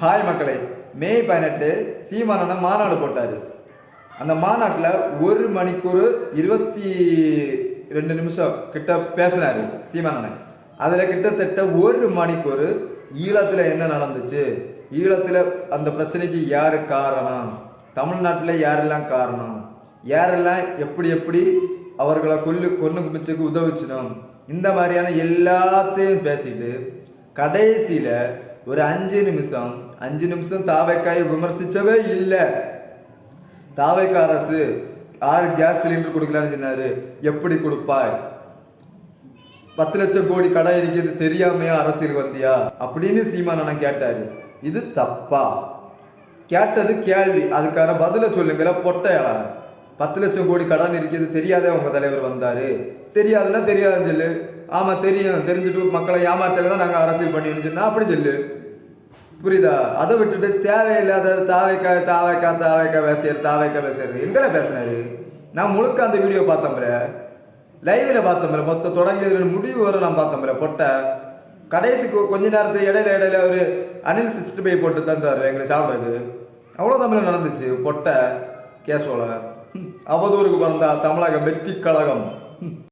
Hi மக்களே, மே 18 சீமானண்ணன் மாநாடு போட்டார். அந்த மாநாட்டில் 1 மணிக்கூர் 22 நிமிஷம் கிட்ட பேசினார் சீமானண்ணன். அதில் கிட்டத்தட்ட 1 மணிக்கூர் ஈழத்தில் என்ன நடந்துச்சு, ஈழத்தில் அந்த பிரச்சனைக்கு யார் காரணம், தமிழ்நாட்டில் யாரெல்லாம் காரணம், யாரெல்லாம் எப்படி எப்படி அவர்களை கொன்று குமிச்சுக்கு உதவிச்சினோம், இந்த மாதிரியான எல்லாத்தையும் பேசிட்டு கடைசியில் ஒரு 5 நிமிஷம் தாவைக்காயை விமர்சிச்சவே இல்லை. தாவைக்கா அரசு 6 கேஸ் சிலிண்டர் கொடுக்கலான்னு சொன்னாரு, எப்படி கொடுப்பாய், 10 லட்சம் கோடி கடை இருக்கிறது தெரியாமையா அரசியல் வந்தியா அப்படின்னு சீமானண்ணன் கேட்டாரு. இது தப்பா? கேட்டது கேள்வி, அதுக்கான பதில சொல்லுங்கிற பொட்டையாளா. 10 லட்சம் கோடி கடன் இருக்கிறது தெரியாதே உங்க தலைவர் வந்தாரு, தெரியாதுன்னா தெரியாதுன்னு சொல்லு. ஆமா தெரியும், தெரிஞ்சுட்டு மக்களை ஏமாற்ற தான் நாங்கள் அரசியல் பண்ணின்னு சொன்னா அப்படி சொல்லு, புரியுதா? அதை விட்டுட்டு தேவையில்லாத தாவைக்கா பேசுறது எங்கெல்லாம் பேசினாரு. நான் முழுக்க அந்த வீடியோ பார்த்தோம்ல, லைவில் பார்த்தோம்ல, மொத்தம் தொடங்கியதுல முடிவு வர நான் பார்த்தோம்ல. பொட்டை கடைசிக்கு கொஞ்ச நேரத்துக்கு இடையில ஒரு அனில் 65 போட்டு தான் சார் எங்களை சாப்பிடாது. அவ்வளோ தமிழ் நடந்துச்சு. பொட்டை கேஸோல அவதூறுக்கு பிறந்தா தமிழக வெற்றி கழகம்.